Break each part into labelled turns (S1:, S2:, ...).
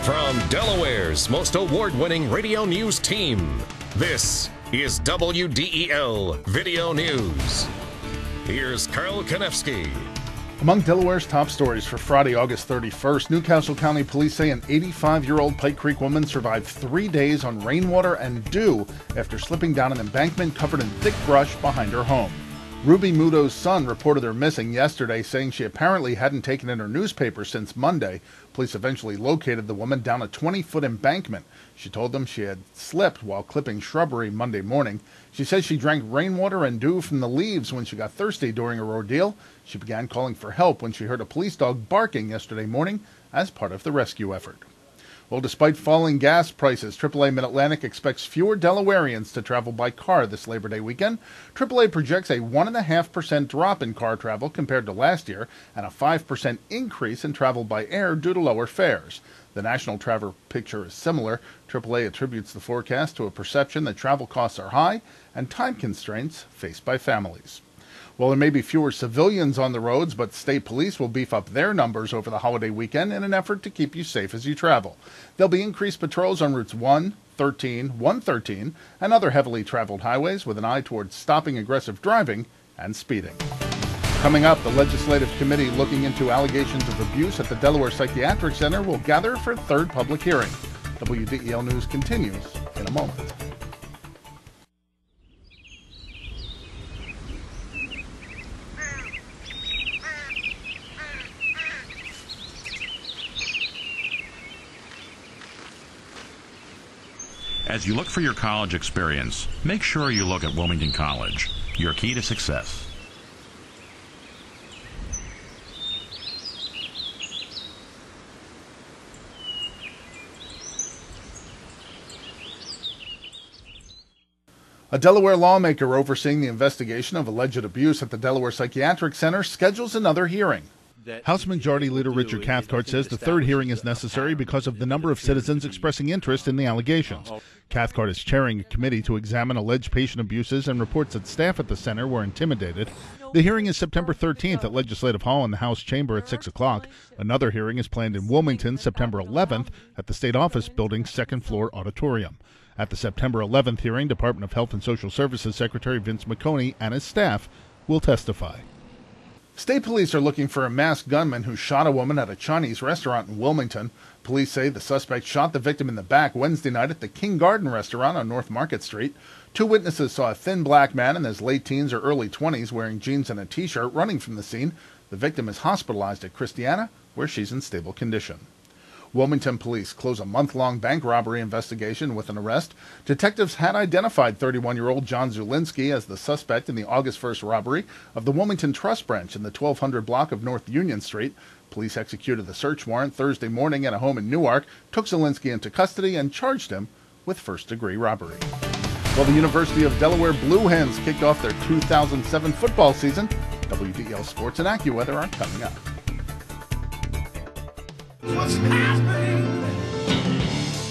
S1: From Delaware's most award-winning radio news team, this is WDEL Video News. Here's Carl Konevsky.
S2: Among Delaware's top stories for Friday, August 31st, Newcastle County Police say an 85-year-old Pike Creek woman survived 3 days on rainwater and dew after slipping down an embankment covered in thick brush behind her home. Ruby Muto's son reported her missing yesterday, saying she apparently hadn't taken in her newspaper since Monday. Police eventually located the woman down a 20-foot embankment. She told them she had slipped while clipping shrubbery Monday morning. She says she drank rainwater and dew from the leaves when she got thirsty during her ordeal. She began calling for help when she heard a police dog barking yesterday morning as part of the rescue effort. Well, despite falling gas prices, AAA Mid-Atlantic expects fewer Delawareans to travel by car this Labor Day weekend. AAA projects a 1.5% drop in car travel compared to last year and a 5% increase in travel by air due to lower fares. The national travel picture is similar. AAA attributes the forecast to a perception that travel costs are high and time constraints faced by families. Well, there may be fewer civilians on the roads, but state police will beef up their numbers over the holiday weekend in an effort to keep you safe as you travel. There'll be increased patrols on routes 1, 13, 113, and other heavily traveled highways with an eye towards stopping aggressive driving and speeding. Coming up, the Legislative Committee looking into allegations of abuse at the Delaware Psychiatric Center will gather for a third public hearing. WDEL News continues in a moment.
S3: As you look for your college experience, make sure you look at Wilmington College, your key to success.
S2: A Delaware lawmaker overseeing the investigation of alleged abuse at the Delaware Psychiatric Center schedules another hearing. House Majority Leader Richard Cathcart says the third hearing is necessary because of the number of citizens expressing interest in the allegations. Cathcart is chairing a committee to examine alleged patient abuses and reports that staff at the center were intimidated. The hearing is September 13th at Legislative Hall in the House Chamber at 6 o'clock. Another hearing is planned in Wilmington September 11th at the State Office Building's second-floor auditorium. At the September 11th hearing, Department of Health and Social Services Secretary Vince McConey and his staff will testify. State police are looking for a masked gunman who shot a woman at a Chinese restaurant in Wilmington. Police say the suspect shot the victim in the back Wednesday night at the King Garden restaurant on North Market Street. Two witnesses saw a thin black man in his late teens or early 20s wearing jeans and a T-shirt running from the scene. The victim is hospitalized at Christiana, where she's in stable condition. Wilmington police close a month-long bank robbery investigation with an arrest. Detectives had identified 31-year-old John Zulinski as the suspect in the August 1st robbery of the Wilmington Trust Branch in the 1200 block of North Union Street. Police executed the search warrant Thursday morning at a home in Newark, took Zulinski into custody, and charged him with first-degree robbery. Well, the University of Delaware Blue Hens kicked off their 2007 football season. WDEL Sports and AccuWeather are coming up.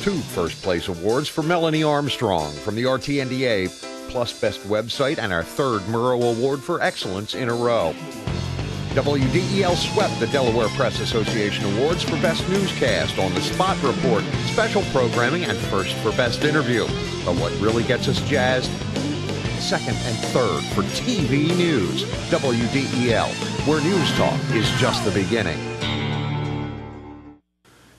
S4: Two first-place awards for Melanie Armstrong from the RTNDA, plus Best Website, and our third Murrow Award for Excellence in a row. WDEL swept the Delaware Press Association Awards for Best Newscast, On the Spot Report, Special Programming, and first for Best Interview. But what really gets us jazzed? Second and third for TV News. WDEL, where news talk is just the beginning.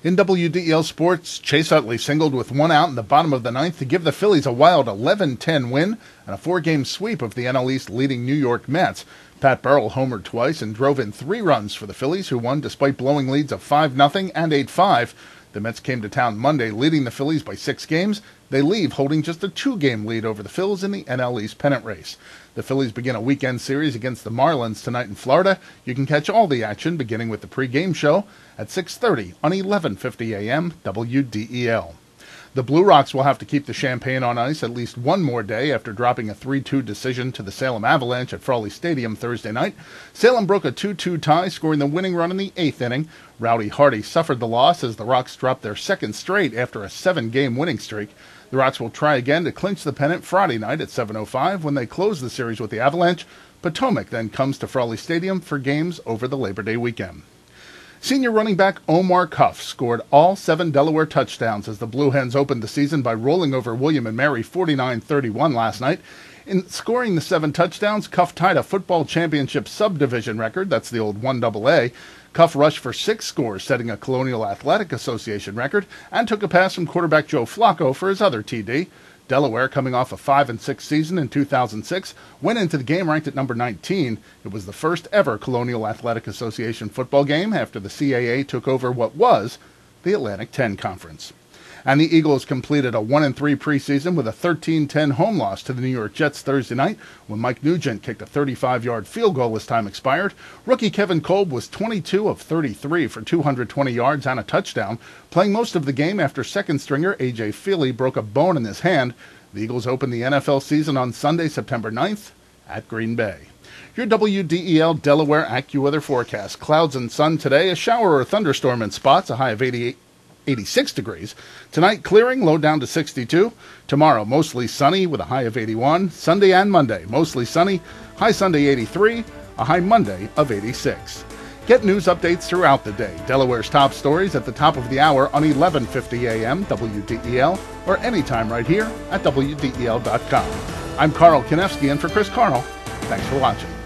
S2: In WDEL Sports, Chase Utley singled with one out in the bottom of the ninth to give the Phillies a wild 11-10 win and a four-game sweep of the NL East leading New York Mets. Pat Burrell homered twice and drove in 3 runs for the Phillies, who won despite blowing leads of 5-0 and 8-5. The Mets came to town Monday leading the Phillies by 6 games. They leave holding just a 2-game lead over the Phils in the NL East pennant race. The Phillies begin a weekend series against the Marlins tonight in Florida. You can catch all the action beginning with the pregame show at 6:30 on 11:50 a.m. WDEL. The Blue Rocks will have to keep the champagne on ice at least one more day after dropping a 3-2 decision to the Salem Avalanche at Frawley Stadium Thursday night. Salem broke a 2-2 tie, scoring the winning run in the 8th inning. Rowdy Hardy suffered the loss as the Rocks dropped their second straight after a 7-game winning streak. The Rocks will try again to clinch the pennant Friday night at 7:05 when they close the series with the Avalanche. Potomac then comes to Frawley Stadium for games over the Labor Day weekend. Senior running back Omar Cuff scored all 7 Delaware touchdowns as the Blue Hens opened the season by rolling over William & Mary 49-31 last night. In scoring the 7 touchdowns, Cuff tied a football championship subdivision record, that's the old 1AA. Cuff rushed for 6 scores, setting a Colonial Athletic Association record, and took a pass from quarterback Joe Flacco for his other TD. Delaware, coming off a 5-6 season in 2006, went into the game ranked at number 19. It was the first ever Colonial Athletic Association football game after the CAA took over what was the Atlantic 10 Conference. And the Eagles completed a 1-3 preseason with a 13-10 home loss to the New York Jets Thursday night when Mike Nugent kicked a 35-yard field goal as time expired. Rookie Kevin Kolb was 22 of 33 for 220 yards and a touchdown, playing most of the game after second stringer A.J. Feely broke a bone in his hand. The Eagles opened the NFL season on Sunday, September 9th at Green Bay. Your WDEL Delaware AccuWeather forecast. Clouds and sun today, a shower or thunderstorm in spots, a high of 86 degrees. Tonight, clearing, low down to 62. Tomorrow, mostly sunny with a high of 81. Sunday and Monday, mostly sunny, high Sunday 83, a high Monday of 86. Get news updates throughout the day. Delaware's top stories at the top of the hour on 11:50 a.m. WDEL or anytime right here at WDEL.com. I'm Carl Konevsky, and for Chris Carl, thanks for watching.